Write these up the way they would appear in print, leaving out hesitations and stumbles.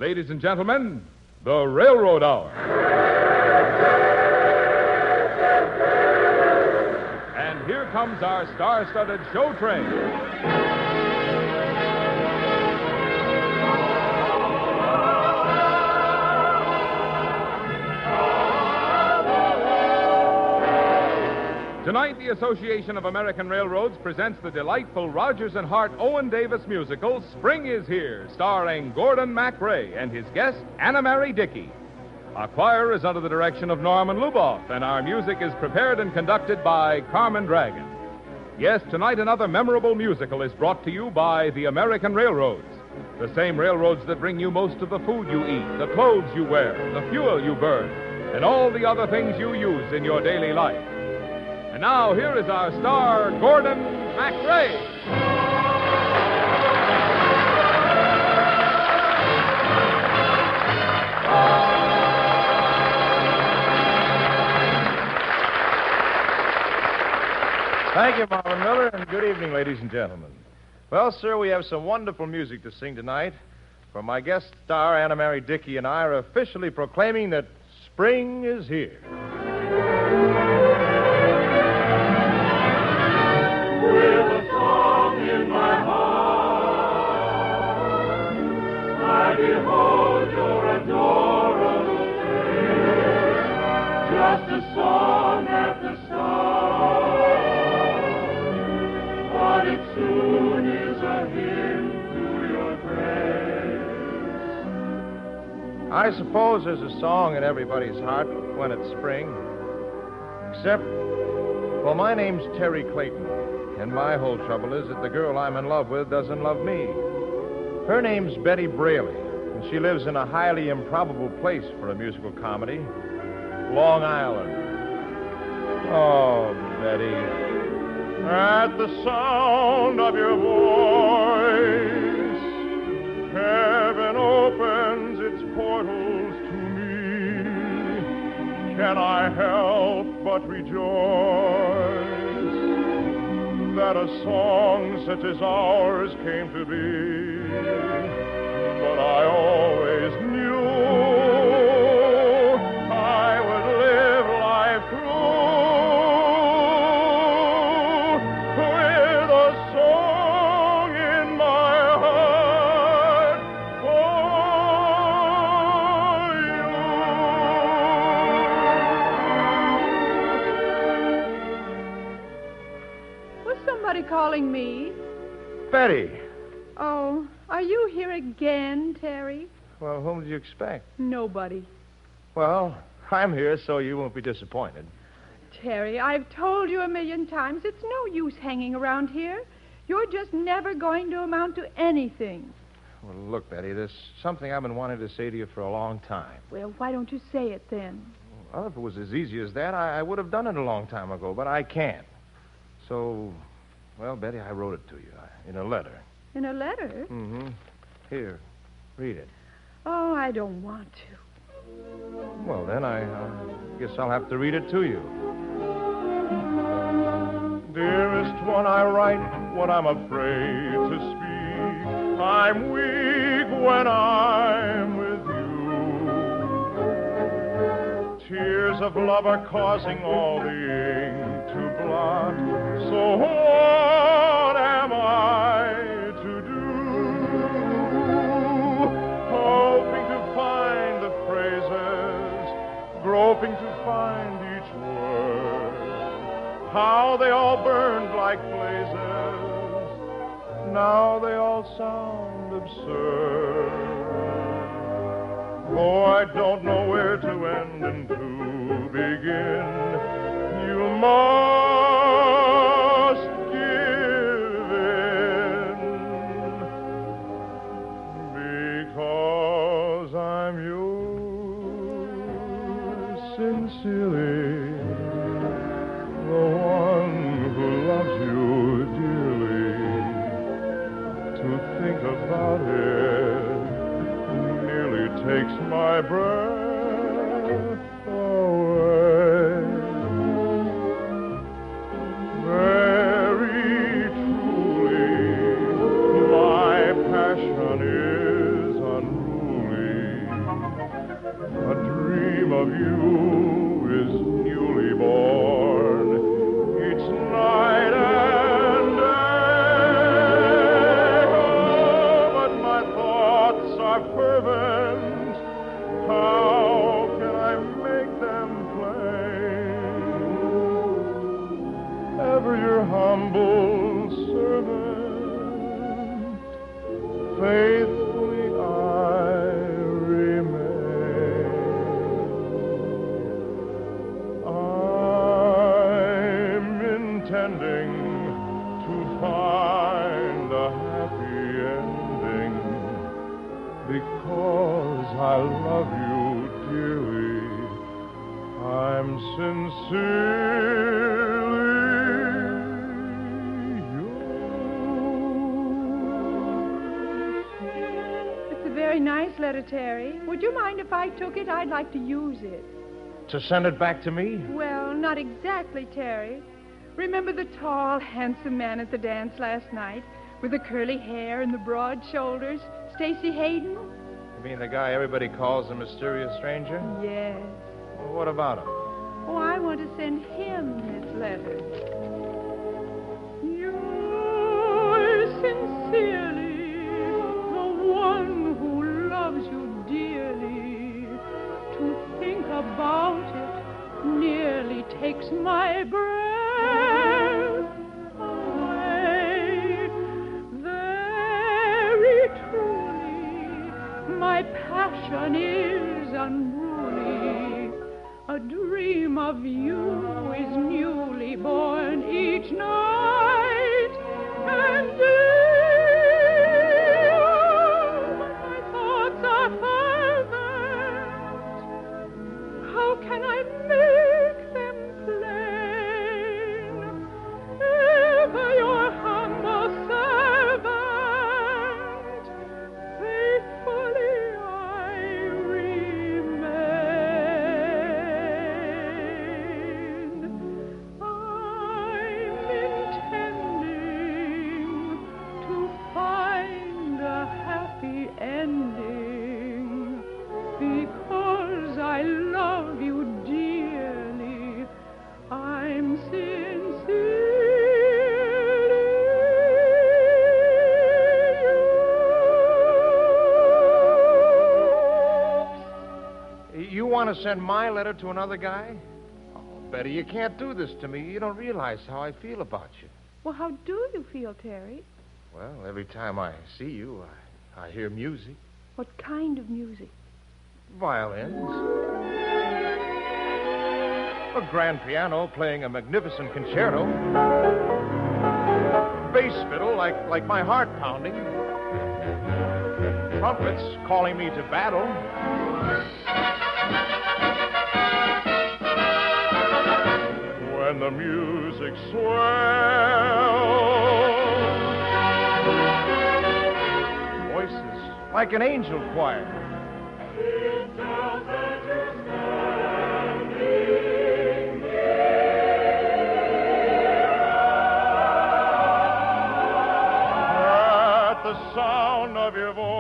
Ladies and gentlemen, the Railroad Hour. And here comes our star-studded show train. Tonight, the Association of American Railroads presents the delightful Rodgers and Hart Owen Davis musical, Spring is Here, starring Gordon MacRae and his guest, Anna Mary Dickey. Our choir is under the direction of Norman Luboff, and our music is prepared and conducted by Carmen Dragon. Yes, tonight another memorable musical is brought to you by the American Railroads. The same railroads that bring you most of the food you eat, the clothes you wear, the fuel you burn, and all the other things you use in your daily life. And now, here is our star, Gordon MacRae. Thank you, Marvin Miller, and good evening, ladies and gentlemen. Well, sir, we have some wonderful music to sing tonight. For my guest star, Anna Mary Dickey, and I are officially proclaiming that spring is here. With a song in my heart, I behold your adorable face, just a song at the start, but it soon is a hymn to your grace. I suppose there's a song in everybody's heart when it's spring, except, well, my name's Terry Clayton. And my whole trouble is that the girl I'm in love with doesn't love me. Her name's Betty Braley, and she lives in a highly improbable place for a musical comedy, Long Island. Oh, Betty, at the sound of your voice, heaven opens its portals to me. Can I help but rejoice that a song such as ours came to be? But I always knew I would live life through with a song in my heart Was somebody calling me? Betty. Oh, are you here again, Terry? Well, whom did you expect? Nobody. Well, I'm here, so you won't be disappointed. Terry, I've told you a million times it's no use hanging around here. You're just never going to amount to anything. Well, look, Betty, there's something I've been wanting to say to you for a long time. Well, why don't you say it then? Well, if it was as easy as that, I would have done it a long time ago, but I can't. So, well, Betty, I wrote it to you in a letter. In a letter? Mm-hmm. Here, read it. Oh, I don't want to. Well, then, I guess I'll have to read it to you. Dearest one, I write what I'm afraid to speak. I'm weak when I'm with you. Tears of love are causing all the ink to blot. So what am I to do? Hoping to find the phrases, groping to find each word. How they all burned like blazes, now they all sound absurd. Oh, I don't know where to end and to begin. You must give in, because I'm yours sincerely, the one who loves you dearly. To think about it nearly takes my breath away. Very truly, my passion is unruly. of you is newly born. Each night and day, oh, but my thoughts are fervent. How can I make them plain? Ever your humble servant, faithfully I remain. I'm intending to find a happy ending because I love you dearly. I'm sincerely Very nice letter, Terry. Would you mind if I took it? I'd like to use it. To send it back to me? Well, not exactly, Terry. Remember the tall, handsome man at the dance last night with the curly hair and the broad shoulders? Stacy Hayden? You mean the guy everybody calls the mysterious stranger? Yes. Well, what about him? Oh, I want to send him this letter. Yours sincerely, the one who loves you dearly. To think about it nearly takes my breath away. Very truly, my passion is unruly. A dream of you is newly born each night and day. My thoughts are fervent. How can I make them plain? Ever your humble servant, faithfully I remain. I'm intending to find a happy ending because I love you dearly. I'm sincerely You want to send my letter to another guy? Oh, Betty, you can't do this to me. You don't realize how I feel about you. Well, how do you feel, Terry? Well, every time I see you, I hear music. What kind of music? Violins. A grand piano playing a magnificent concerto. Bass fiddle like my heart pounding. Trumpets calling me to battle. When the music swells, Voices like an angel choir. it tells that you're standing at the sound of your voice.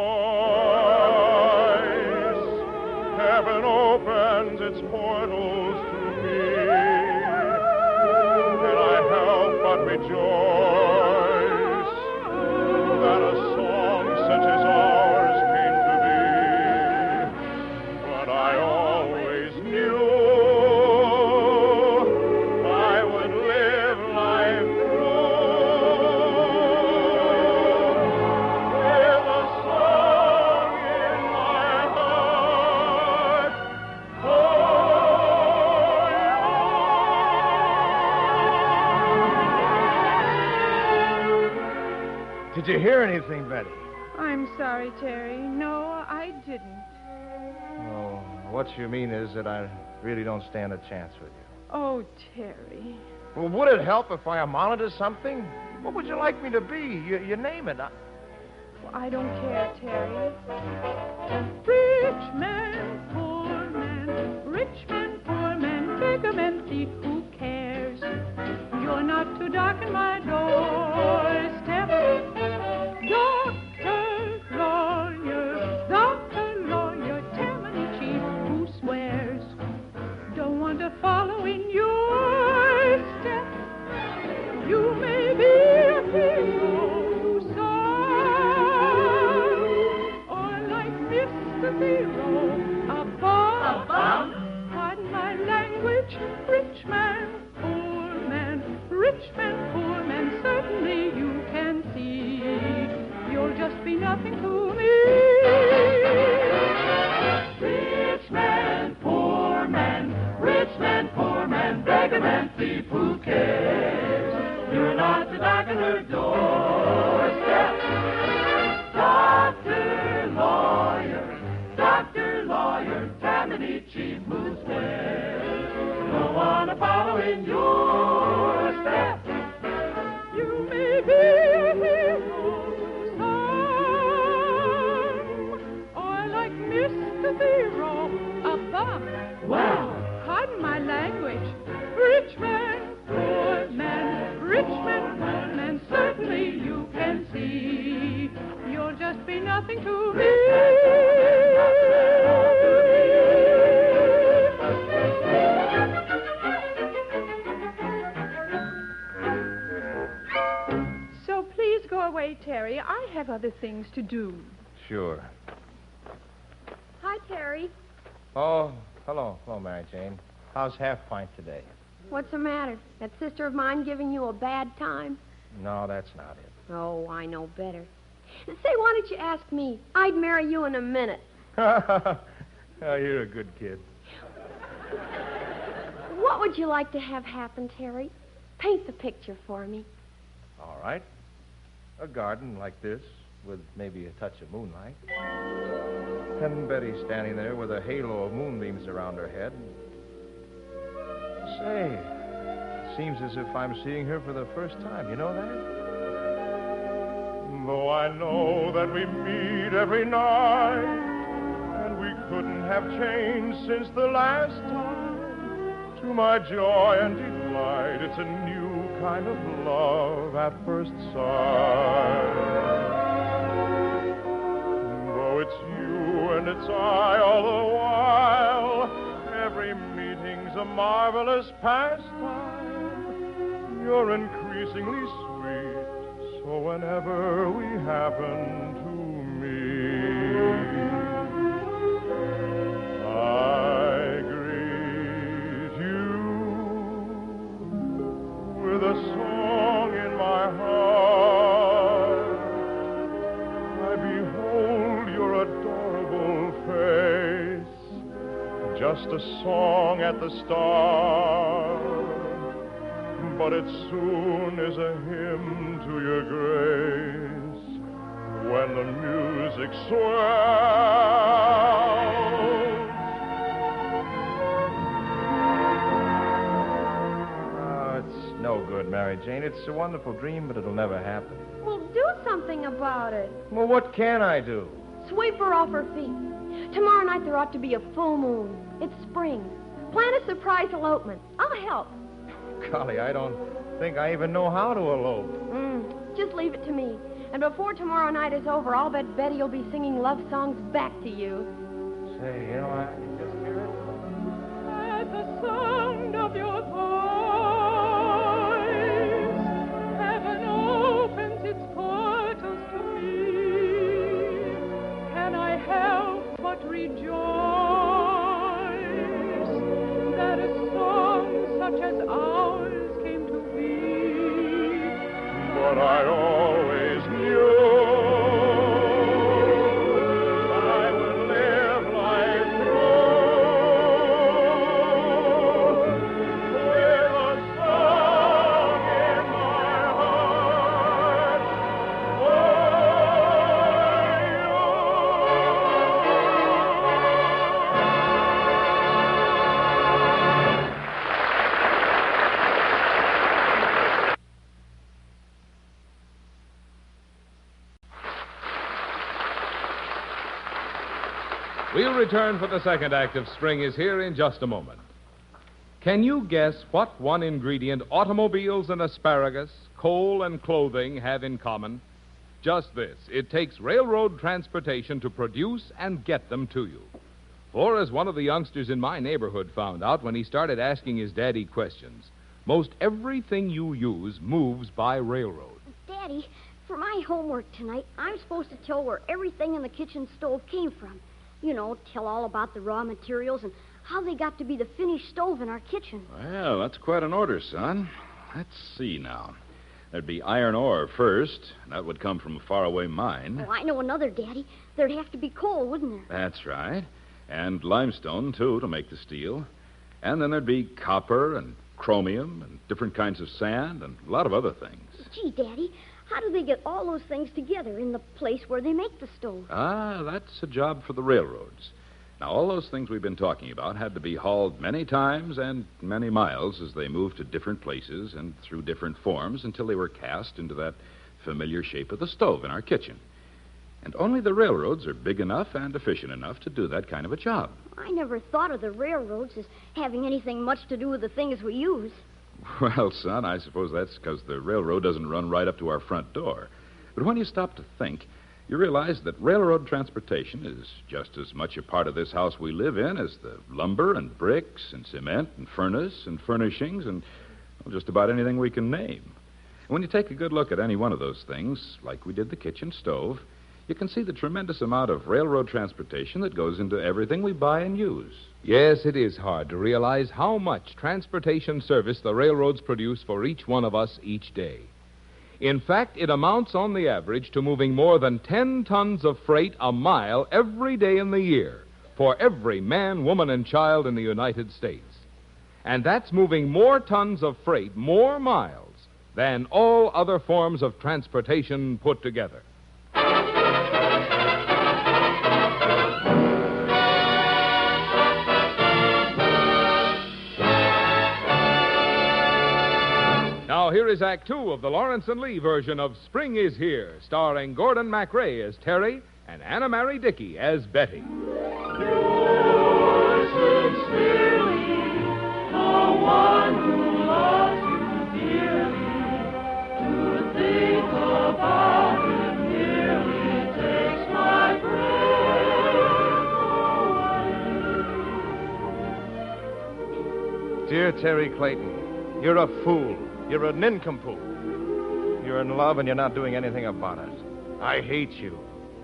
Heaven opens its portals to me, and I help but rejoice that a song such as ours came to be. But I always knew I would live life through with a song in my heart Did you hear anything, Betty? I'm sorry, Terry. No, I didn't. Oh, what you mean is that I really don't stand a chance with you. Oh, Terry. Well, would it help if I amounted to something? What would you like me to be? You name it. I don't care, Terry. Rich man, poor man, rich man, poor man, beggar man, thief, who cares? You're not to darken my doorstep. Doctor, lawyer, tammany chief, who swears just be nothing to me. Rich man, poor man, rich man, poor man, beggar man, thief, who cares? You're not the dark on her doorstep. Doctor, lawyer, tammany chief, who's where? No one to follow in your steps. You may be a hero, son, or like Mr. Zero, a bum. Well, Pardon my language. Rich man, poor man, rich man, poor man, certainly you can see. You'll just be nothing to me. So please go away, Terry. I have other things to do. Sure. Hi, Terry. Oh, hello. Hello, Mary Jane. How's Half Pint today? What's the matter? That sister of mine giving you a bad time? No, that's not it. Oh, I know better. Say, why don't you ask me? I'd marry you in a minute. Oh, you're a good kid. What would you like to have happen, Terry? Paint the picture for me. All right. A garden like this, with maybe a touch of moonlight. And Betty standing there with a halo of moonbeams around her head. Say, it seems as if I'm seeing her for the first time. You know that? though I know that we meet every night, and we couldn't have changed since the last time, to my joy and delight, it's a new kind of love at first sight. Though it's you and it's I all the while, every meeting's a marvelous pastime. You're increasingly sweet, so whenever we happen to meet, I greet you with a song in my heart. I behold your adorable face, just a song at the start, but it soon is a hymn to your grace when the music swells. Oh, it's no good, Mary Jane. It's a wonderful dream, but it'll never happen. Well, do something about it. Well, what can I do? Sweep her off her feet. Tomorrow night there ought to be a full moon. It's spring. Plan a surprise elopement. I'll help. Golly, I don't think I even know how to elope. Just leave it to me. And before tomorrow night is over, I'll bet Betty will be singing love songs back to you. Say, you know, I can just hear it. At the sound of your voice, heaven opens its portals to me. Can I help but rejoice that a song such as ours came to be? But I always knew I would live life through with a song in my heart We'll return for the second act of Spring is Here in just a moment. Can you guess what one ingredient automobiles and asparagus, coal and clothing have in common? Just this. It takes railroad transportation to produce and get them to you. For, as one of the youngsters in my neighborhood found out when he started asking his daddy questions, most everything you use moves by railroad. Daddy, for my homework tonight, I'm supposed to tell where everything in the kitchen stove came from. You know, tell all about the raw materials and how they got to be the finished stove in our kitchen. Well, that's quite an order, son. Let's see now. There'd be iron ore first. That would come from a faraway mine. Oh, I know another, Daddy. There'd have to be coal, wouldn't there? That's right. And limestone, too, to make the steel. And then there'd be copper and chromium and different kinds of sand and a lot of other things. Gee, Daddy, how do they get all those things together in the place where they make the stove? That's a job for the railroads. Now, all those things we've been talking about had to be hauled many times and many miles as they moved to different places and through different forms until they were cast into that familiar shape of the stove in our kitchen. And only the railroads are big enough and efficient enough to do that kind of a job. I never thought of the railroads as having anything much to do with the things we use. Well, son, I suppose that's because the railroad doesn't run right up to our front door. But when you stop to think, you realize that railroad transportation is just as much a part of this house we live in as the lumber and bricks and cement and furnace and furnishings and just about anything we can name. When you take a good look at any one of those things, like we did the kitchen stove, you can see the tremendous amount of railroad transportation that goes into everything we buy and use. Yes, it is hard to realize how much transportation service the railroads produce for each one of us each day. In fact, it amounts on the average to moving more than 10 tons of freight a mile every day in the year for every man, woman, and child in the United States. And that's moving more tons of freight, more miles, than all other forms of transportation put together. Now, here is Act Two of the Lawrence and Lee version of Spring is Here, starring Gordon MacRae as Terry and Anna Mary Dickey as Betty. Yours sincerely, the one who loves you dearly. To think about him nearly takes my breath away. Dear Terry Clayton, you're a fool. You're a nincompoop. You're in love and you're not doing anything about it. I hate you.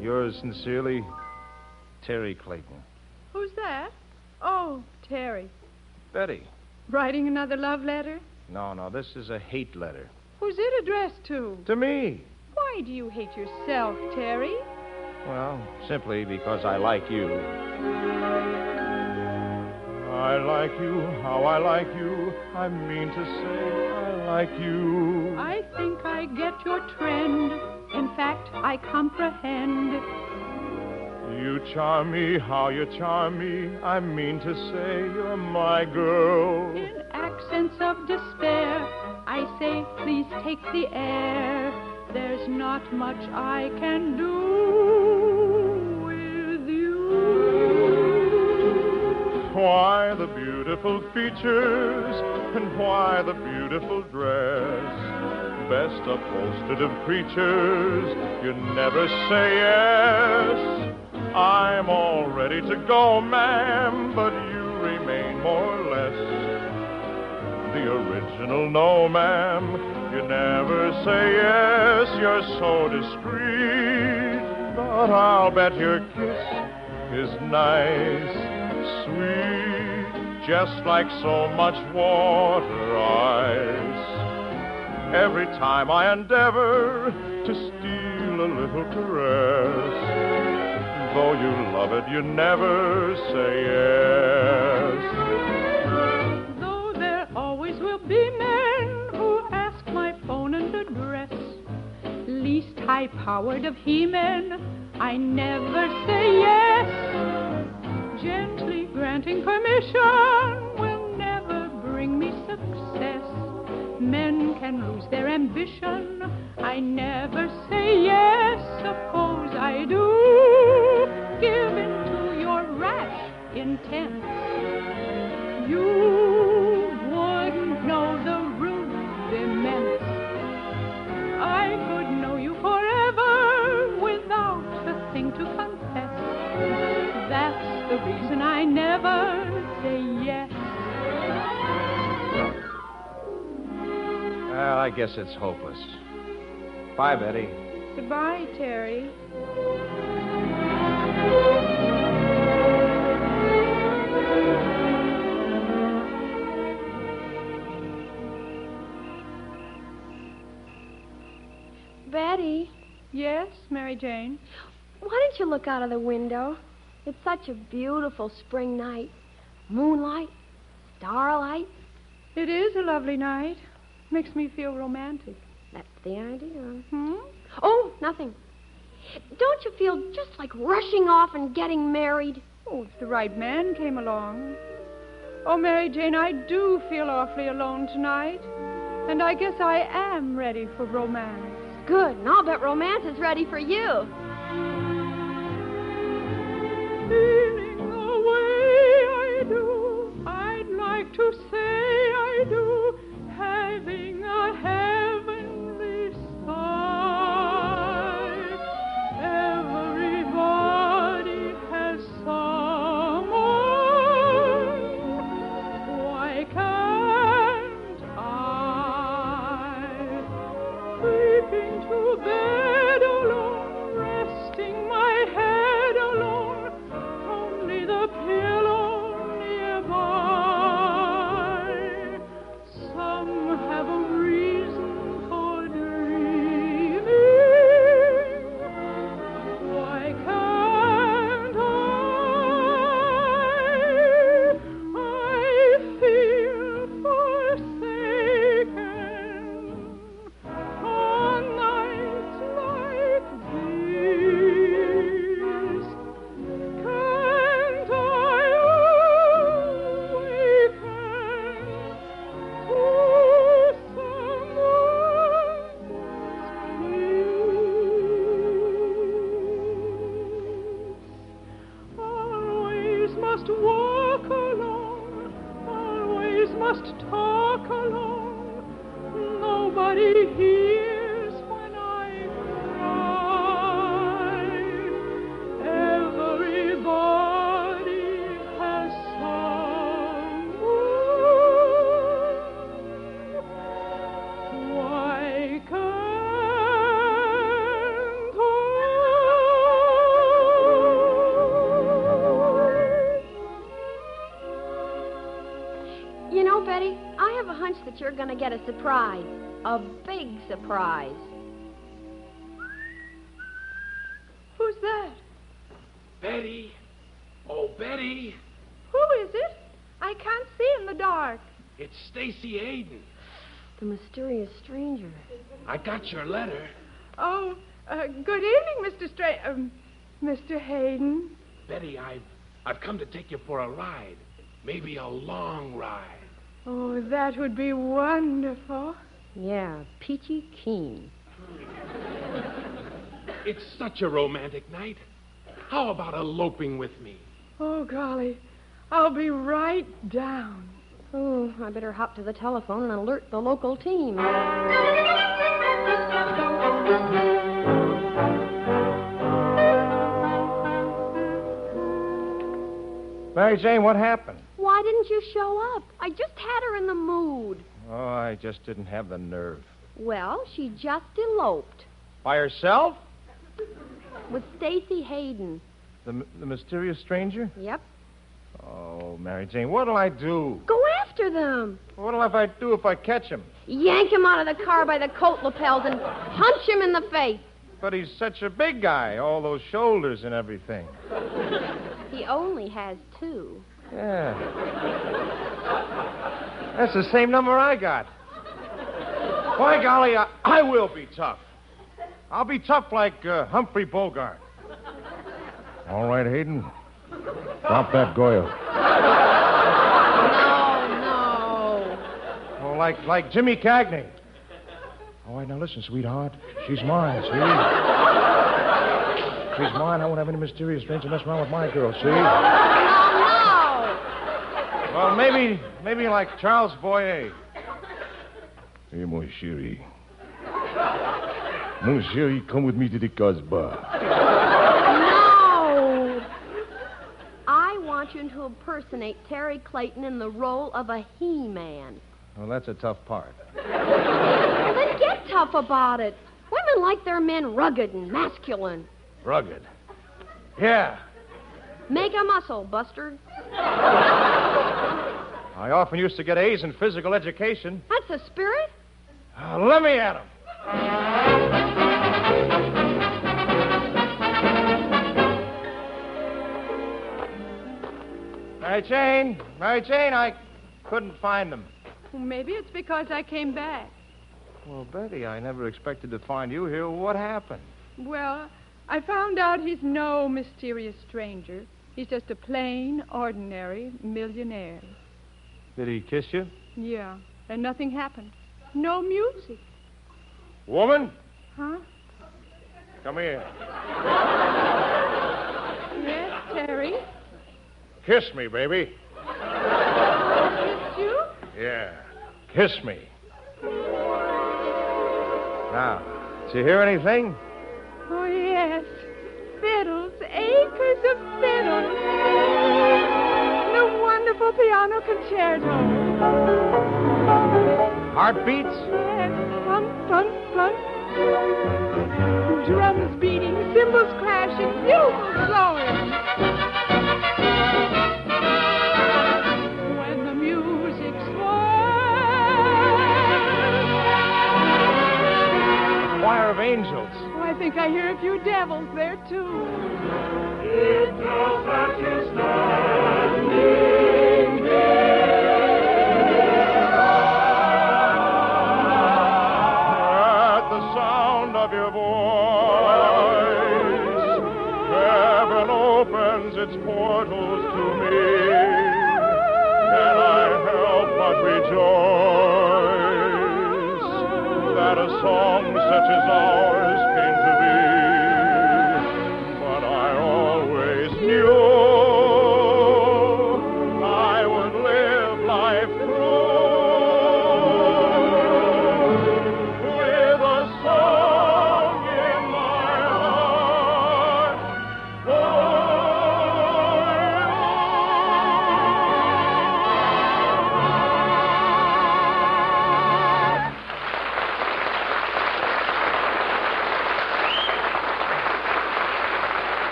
Yours sincerely, Terry Clayton. Who's that? Oh, Terry. Betty. Writing another love letter? No, this is a hate letter. Who's it addressed to? To me. Why do you hate yourself, Terry? Well, simply because I like you. I like you, how I like you. I mean to say I like you. I think I get your trend. In fact, I comprehend. You charm me, how you charm me. I mean to say you're my girl. In accents of despair, I say, please take the air. There's not much I can do with you. Why the beautiful features and why the beautiful dress? Best upholstered of creatures, you never say yes. I'm all ready to go, ma'am, but you remain more or less the original. No, ma'am, you never say yes. You're so discreet, but I'll bet your kiss is nice. Sweet, just like so much water ice. Every time I endeavor to steal a little caress, though you love it, you never say yes. Though there always will be men who ask my phone and address, least high-powered of he-men, I never say yes. Gently granting permission will never bring me success. Men can lose their ambition. I never say yes. Suppose I do give in to your rash intent. You wouldn't know the rudiments. I could know you forever without a thing to confess. That's the reason I never say yes. Well, I guess it's hopeless. Bye, Betty. Goodbye, Terry. why don't you look out of the window? It's such a beautiful spring night. Moonlight, starlight. It is a lovely night. Makes me feel romantic. That's the idea. Hmm? Oh, nothing. Don't you feel just like rushing off and getting married? Oh, if the right man came along. Oh, Mary Jane, I do feel awfully alone tonight. And I guess I am ready for romance. Good, and I'll bet romance is ready for you. Feeling the way I do, I'd like to say I do, having a heavenly sigh. Everybody has someone. Why can't I? Creeping to bed alone, resting my head alone, only the pillow nearby. Some have a reason for dreaming. Why can't I? I feel forsaken on nights like these. Can't I awaken to someone's peace? Always must walk alone, always must talk alone. Nobody hears when I cry. Everybody has someone. Why can't I? You know, Betty, I have a hunch that you're going to get a surprise. A big surprise. Who's that? Betty. Oh, Betty. Who is it? I can't see in the dark. It's Stacy Hayden. The mysterious stranger. I got your letter. Oh, good evening, Mr. Hayden. Betty, I've come to take you for a ride. Maybe a long ride. Oh, that would be wonderful. Yeah, peachy keen. It's such a romantic night. How about eloping with me? Oh, golly, I'll be right down. Oh, I better hop to the telephone and alert the local team. Mary Jane, what happened? Why didn't you show up? I just had her in the mood. Oh, I just didn't have the nerve. Well, she just eloped By herself? with Stacy Hayden. The mysterious stranger? Yep. Oh, Mary Jane, what'll I do? Go after them. What'll I do if I catch him? Yank him out of the car by the coat lapels and punch him in the face. But he's such a big guy, all those shoulders and everything. He only has two. Yeah. That's the same number I got. By golly, I will be tough. I'll be tough like Humphrey Bogart. All right, Hayden. Drop that Goya. No. Oh, like Jimmy Cagney. All right, now listen, sweetheart. She's mine, see? She's mine. I won't have any mysterious stranger mess around with my girl, see? No. Well, maybe like Charles Boyer. Hey, mon chéri. Mon chéri, come with me to the Casbah. No. I want you to impersonate Terry Clayton in the role of a He-Man. Well, that's a tough part. Well, then get tough about it. Women like their men rugged and masculine. Rugged. Yeah. Make a muscle, Buster. I often used to get A's in physical education. That's the spirit. Let me at him. Mary Jane, I couldn't find them. Maybe it's because I came back. Well, Betty, I never expected to find you here. What happened? Well, I found out he's no mysterious stranger. He's just a plain, ordinary millionaire. Did he kiss you? Yeah, and nothing happened. No music. Woman? Huh? Come here. Yes, Terry? Kiss me, baby. Kissed you? Yeah. Kiss me. Now, did you hear anything? Oh, yes. Fiddles, acres of fiddles. The wonderful piano concerto. Heartbeats? Yes, thump, thump, thump. Drums beating, cymbals crashing, bugles blowing. When the music swells. Choir of angels. Oh, I think I hear a few devils there, too. It tells that you're standing at the sound of your voice. Heaven opens its portals to me. Can I help but rejoice that a song such as ours came to be? But I always knew I would live life through with a song in my heart for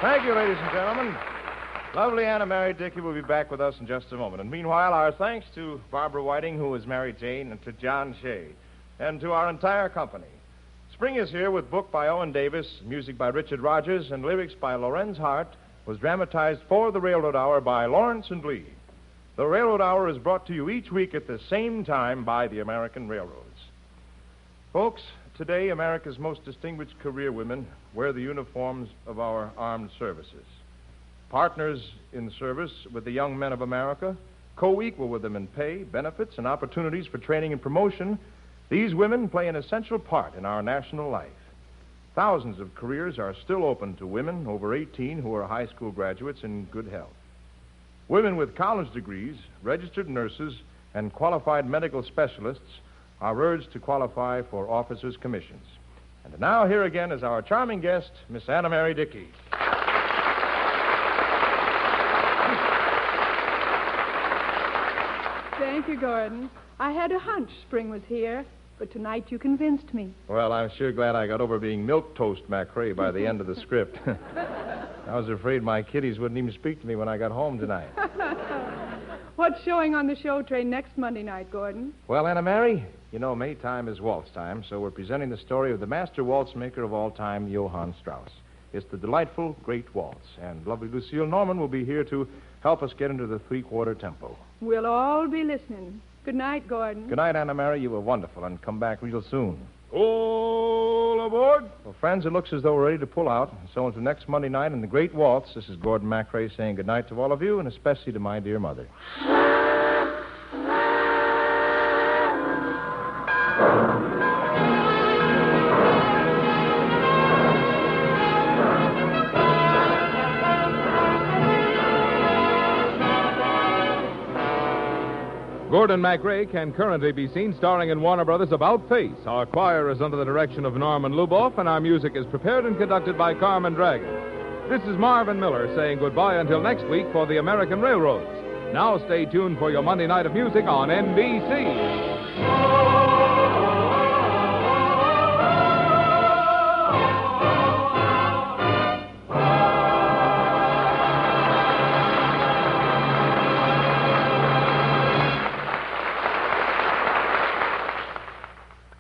Thank you, ladies and gentlemen. Lovely Anna Mary Dickey will be back with us in just a moment. And meanwhile, our thanks to Barbara Whiting, who is Mary Jane, and to John Shea, and to our entire company. Spring is Here, with book by Owen Davis, music by Richard Rogers, and lyrics by Lorenz Hart, was dramatized for the Railroad Hour by Lawrence and Lee. The Railroad Hour is brought to you each week at the same time by the American Railroads. Folks, today, America's most distinguished career women wear the uniforms of our armed services. Partners in service with the young men of America, co-equal with them in pay, benefits, and opportunities for training and promotion, these women play an essential part in our national life. Thousands of careers are still open to women over 18 who are high school graduates in good health. Women with college degrees, registered nurses, and qualified medical specialists are urged to qualify for officers' commissions. And now, here again is our charming guest, Miss Anna Mary Dickey. Thank you, Gordon. I had a hunch spring was here, but tonight you convinced me. Well, I'm sure glad I got over being milquetoast MacRae by the end of the script. I was afraid my kiddies wouldn't even speak to me when I got home tonight. What's showing on the show train next Monday night, Gordon? Well, Anna Mary, you know Maytime is waltz time, so we're presenting the story of the master waltz maker of all time, Johann Strauss. It's the delightful Great Waltz, and lovely Lucille Norman will be here to help us get into the three-quarter tempo. We'll all be listening. Good night, Gordon. Good night, Anna Mary. You were wonderful, and come back real soon. all aboard. Well, friends, it looks as though we're ready to pull out. So until next Monday night in the Great Waltz, this is Gordon MacRae saying good night to all of you, and especially to my dear mother. Gordon MacRae can currently be seen starring in Warner Brothers' About Face. Our choir is under the direction of Norman Luboff, and our music is prepared and conducted by Carmen Dragon. This is Marvin Miller saying goodbye until next week for the American Railroads. Now stay tuned for your Monday night of music on NBC.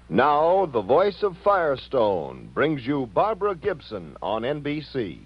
Now, the voice of Firestone brings you Barbara Gibson on NBC.